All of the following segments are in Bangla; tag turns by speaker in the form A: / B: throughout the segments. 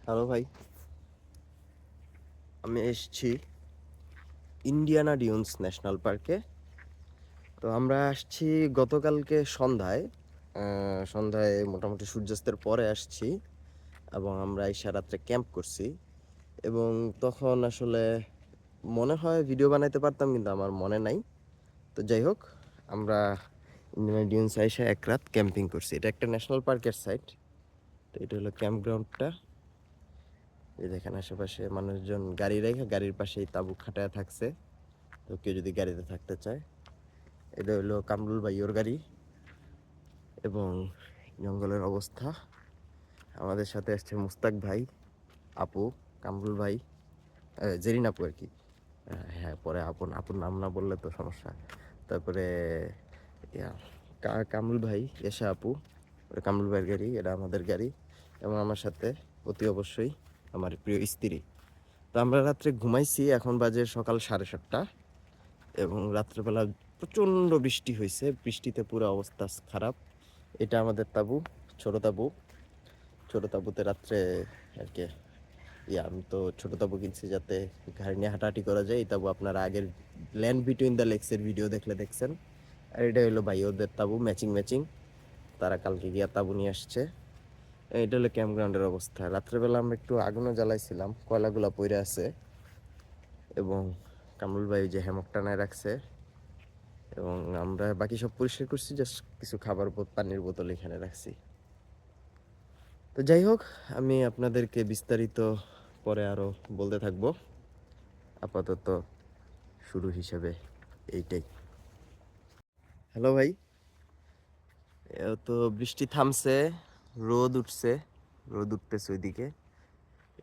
A: হ্যালো ভাই, আমি এসেছি ইন্ডিয়ানা ডিউন্স ন্যাশনাল পার্কে। তো আমরা আসছি গতকালকে সন্ধ্যায় মোটামুটি সূর্যাস্তের পরে আসছি এবং আমরা এসে রাত্রে ক্যাম্প করছি। এবং তখন আসলে মনে হয় ভিডিও বানাইতে পারতাম, কিন্তু আমার মনে নাই। তো যাই হোক, আমরা ইন্ডিয়ানা ডিউন্স এসে এক রাত ক্যাম্পিং করছি। এটা একটা ন্যাশনাল পার্কের সাইট। তো এটা হলো ক্যাম্প গ্রাউন্ডটা। এই দেখেন আশেপাশে মানুষজন গাড়ি রেখে গাড়ির পাশেই তাঁবু খাটায় থাকছে। তো কেউ যদি গাড়িতে থাকতে চায়, এটা হলো কামরুল ভাই ওর গাড়ি। এবং জঙ্গলের অবস্থা, আমাদের সাথে আসছে মুস্তাক ভাই, আপু, কামরুল ভাই, জেরিন আপু আর কি। হ্যাঁ, পরে আপুর আপুর নাম না বললে তো সমস্যা। তারপরে ইয়া, কামরুল ভাই, এসা আপু, ওটা কামরুল ভাইয়ের গাড়ি, এটা আমাদের গাড়ি। এবং আমার সাথে অতি অবশ্যই আমার প্রিয় স্ত্রী। তো আমরা রাত্রে ঘুমাইছি, এখন বাজে সকাল 7:30। এবং রাত্রেবেলা প্রচণ্ড বৃষ্টি হয়েছে, বৃষ্টিতে পুরো অবস্থা খারাপ। এটা আমাদের তাঁবু, ছোট তাঁবু। ছোট তাঁবুতে রাত্রে আর কি আমি তো ছোট তাঁবু কিনছি যাতে গাড়ি নিয়ে হাঁটাহাঁটি করা যায়। এই তাঁবু আপনারা আগের ল্যান্ড বিটুইন দ্য লেকসের ভিডিও দেখলে দেখছেন। আর এটা হলো ভাই ওদের তাঁবু, ম্যাচিং ম্যাচিং। তারা কালকে গিয়া তাঁবু নিয়ে আসছে। এটা হলো ক্যাম্প গ্রাউন্ডের অবস্থা। রাত্রেবেলা আমরা একটু আগুনও জ্বালাইছিলাম, কয়লাগুলা পইরে আছে। এবং কামরুল ভাই যে হ্যামক টানায় রাখছে। এবং আমরা বাকি সব পরিষ্কার করছি, জাস্ট কিছু পানির বোতল এখানে রাখছি। তো যাই হোক, আমি আপনাদেরকে বিস্তারিত পরে আরো বলতে থাকবো। আপাতত শুরু হিসেবে এইটাই। হ্যালো ভাই, তো বৃষ্টি থামছে, রোদ উঠছে, রোদ উঠতেছে ওইদিকে।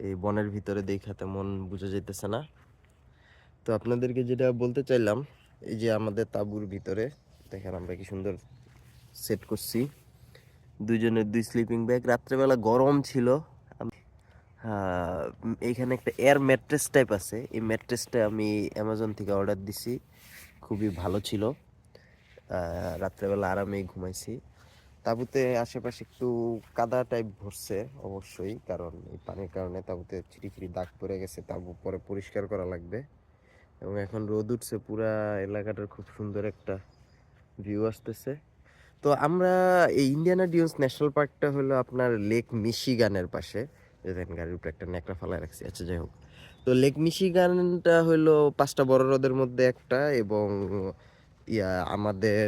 A: এই বনের ভিতরে দেখাতে মন বুঝা যাইতেছে না। তো আপনাদেরকে যেটা বলতে চাইলাম, এই যে আমাদের তাঁবুর ভিতরে দেখেন আমরা কি সুন্দর সেট করছি, দুইজনের দুই স্লিপিং ব্যাগ। রাত্রেবেলা গরম ছিল। হ্যাঁ, এইখানে একটা এয়ার ম্যাট্রেস টাইপ আছে। এই ম্যাট্রেসটা আমি অ্যামাজন থেকে অর্ডার দিছি, খুবই ভালো ছিল। রাত্রেবেলা আরামেই ঘুমাইছি। তাঁবুতে আশেপাশে একটু কাদা টাইপ ভরছে অবশ্যই, কারণ এই পানির কারণে তাঁবুতে চিরিচিরি দাগ পড়ে গেছে। তাঁবু পরে পরিষ্কার করা লাগবে। এবং এখন রোদ উঠছে, পুরা এলাকাটার খুব সুন্দর একটা ভিউ আসতেছে। তো আমরা এই ইন্ডিয়ানা ডিউন্স ন্যাশনাল পার্কটা হলো আপনার লেক মিশিগানের পাশে। দেখেন গাড়ির উপরে একটা ন্যাকড়া ফালায় রাখছি। আচ্ছা, যাই হোক, তো লেক মিশিগানটা হলো 5টা বড় হ্রদের মধ্যে একটা। এবং আমাদের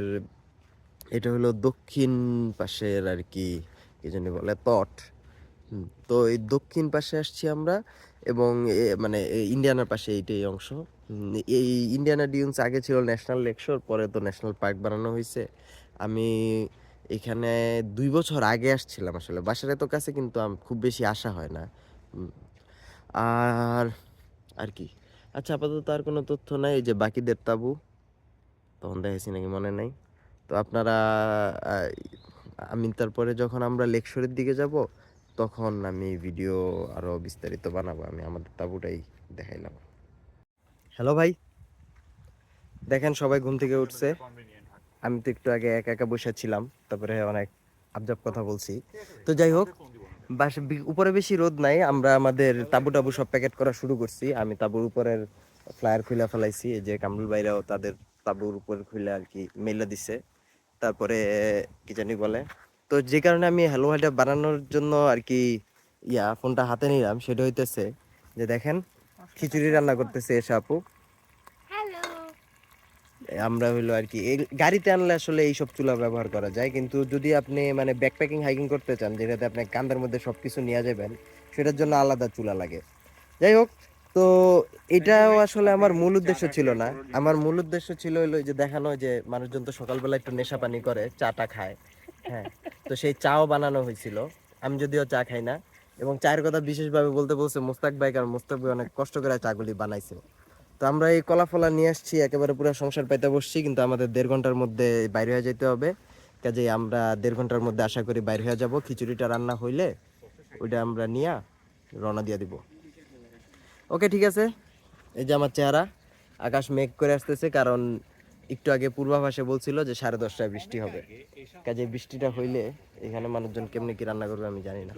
A: এটা হলো দক্ষিণ পাশের আর কি, কি জানি বলে, তট। তো এই দক্ষিণ পাশে আসছি আমরা। এবং মানে ইন্ডিয়ানার পাশে এইটাই অংশ। এই ইন্ডিয়ানা ডিউন্স আগে ছিল ন্যাশনাল লেকশোর, পরে তো ন্যাশনাল পার্ক বানানো হয়েছে। আমি এখানে 2 বছর আগে আসছিলাম, আসলে বাসার এত কাছে, কিন্তু খুব বেশি আসা হয় না। উম, আর আর কি, আচ্ছা আপাতত আর কোনো তথ্য নাই। এই যে বাকিদের তাবু তখন দেখেছি নাকি মনে নাই। তো আপনারা আহ, আমি তারপরে যখন আমরা লেকশোরের দিকে যাব, তখন আমি ভিডিও আরো বিস্তারিত বানাবো। আমি আমাদের তাঁবুটাই দেখাইলাম। হ্যালো ভাই, দেখেন সবাই ঘুম থেকে উঠছে। আমি তো একটু আগে একা একা বসে ছিলাম, তারপরে অনেক আবজাব কথা বলছি। তো যাই হোক, উপরে বেশি রোদ নাই। আমরা আমাদের তাঁবু টাবু সব প্যাকেট করা শুরু করছি। আমি তাঁবুর উপরের ফ্লায়ার খুলে ফেলাইছি, এই যে কামরুল ভাইরাও তাদের তাঁবুর উপর খুলে আর কি মেলা দিছে। তারপরে কি জানি বলে, তো যে কারণে আমি হ্যালো হাইটা বানানোর জন্য আর কি ফোনটা হাতে নিলাম, সেটা হইতেছে যে দেখেন খিচুড়ি রান্না করতেছে এসে আপু। আমরা হইলো আর কি এই গাড়িতে আনলে আসলে এইসব চুলা ব্যবহার করা যায়, কিন্তু যদি আপনি মানে ব্যাকপ্যাকিং হাইকিং করতে চান, যেটাতে আপনি কান্দার মধ্যে সবকিছু নিয়ে যাবেন, সেটার জন্য আলাদা চুলা লাগে। যাই হোক, তো এটাও আসলে আমার মূল উদ্দেশ্য ছিল না। আমার মূল উদ্দেশ্য ছিল হলো যে দেখানো যে মানুষজন তো সকালবেলা একটু নেশা পানি করে, চাটা খায়। হ্যাঁ, তো সেই চাও বানানো হয়েছিল। আমি যদিও চা খাই না। এবং চায়ের কথা বিশেষভাবে বলতে বলছে মোস্তাক ভাই, কারণ মোস্তাক ভাই অনেক কষ্ট করে চাগুলি বানাইছে। তো আমরা এই কলা ফলা নিয়ে আসছি, একেবারে পুরো সংসার পাইতে বসছি, কিন্তু আমাদের 1.5 ঘন্টার মধ্যে বাইরে হয়ে যেতে হবে। কাজেই আমরা 1.5 ঘন্টার মধ্যে আশা করি বাইরে হয়ে যাব। খিচুড়িটা রান্না হইলে ওইটা আমরা নিয়ে রওনা দিয়ে দিব। ওকে, ঠিক আছে। এই যে আমার চেহারা, আকাশ মেঘ করে আসতেছে, কারণ একটু আগে পূর্বাভাসে বলছিল যে 10:30টায় বৃষ্টি হবে। কাজে বৃষ্টিটা হইলে এখানে মানুষজন কেমনে কি রান্না করবে আমি জানি না।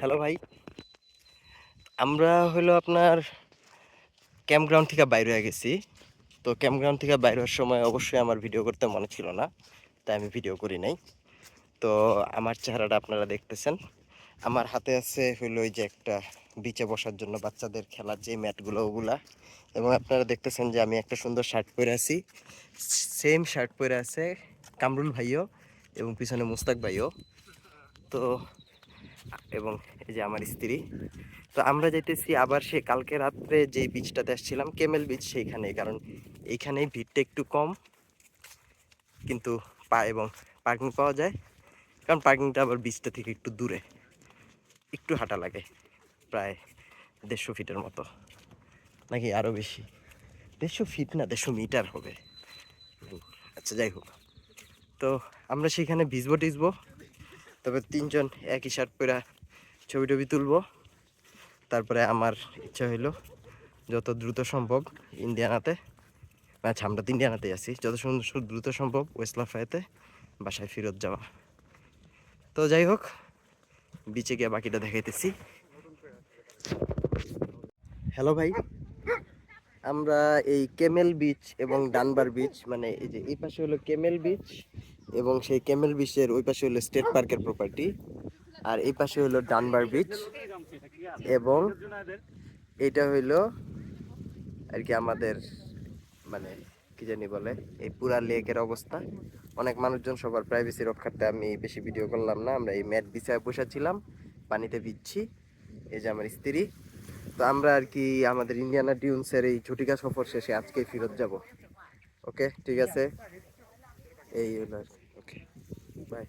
A: হ্যালো ভাই, আমরা হলো আপনার ক্যাম্প গ্রাউন্ড থেকে বাইরে হয়ে গেছি। তো ক্যাম্প গ্রাউন্ড থেকে বাইরে হওয়ার সময় অবশ্যই আমার ভিডিও করতে মনে ছিল না, তাই আমি ভিডিও করি নাই। তো আমার চেহারাটা আপনারা দেখতেছেন। আমার হাতে আছে হলো ওই যে একটা বিচে বসার জন্য বাচ্চাদের খেলার যে ম্যাটগুলো ওগুলা, এবং আপনারা দেখতেছেন যে আমি একটা সুন্দর শার্ট পরে আছি। সেম শার্ট পরে আছে কামরুল ভাইও এবং পিছনে মুস্তাক ভাইও। তো এবং এই যে আমার স্ত্রী। তো আমরা যাইতেছি আবার সে কালকে রাত্রে যে বিচটাতে আসছিলাম কেমেল বিচ সেইখানে, কারণ এইখানে ভিড়টা একটু কম, কিন্তু এবং পার্কিং পাওয়া যায়। কারণ পার্কিংটা আবার বিচটা থেকে একটু দূরে, একটু হাঁটা লাগে, প্রায় 150 ফিটের মতো, নাকি আরও বেশি। 150 ফিট না, 150 মিটার হবে। আচ্ছা যাই হোক, তো আমরা সেখানে ভিজবো টিজবো, তবে 3জন একই শার্ট পরে ছবি টবি তুলবো। তারপরে আমার ইচ্ছা হইলো যত দ্রুত সম্ভব ইন্ডিয়ানাতে, আচ্ছা আমরা তো ইন্ডিয়ানাতেই আছি, যত দ্রুত সম্ভব ওয়েস্ট লাফায়েতে বাসায় ফেরত যাওয়া। তো যাই হোক, বিচে গিয়ে বাকিটা দেখাইতেছি। হ্যালো ভাই, আমরা এই কেমেল বিচ এবং ডানবার বিচ, মানে এই যে এই পাশে হলো কেমেল বিচ এবং সেই কেমেল বিচের ওই পাশে হলো স্টেট পার্কের প্রপার্টি, আর এই পাশে হলো ডানবার বিচ, এবং এটা হইলো আর কি আমাদের মানে কি জানি বলে এই পুরা লেকের অবস্থা। অনেক মানুষজন, সবার প্রাইভেসি রক্ষার্থে আমি বেশি ভিডিও করলাম না। আমরা এই ম্যাট বিছায় বসেছিলাম, পানিতে ভিজছি। এই যে আমার স্ত্রী। তো আমরা আর কি আমাদের ইন্ডিয়ানা ডিউন্সের এই ঝুটিকা সফর শেষে আজকেই ফেরত যাব। ওকে ঠিক আছে, এই হলো। ওকে, বাই।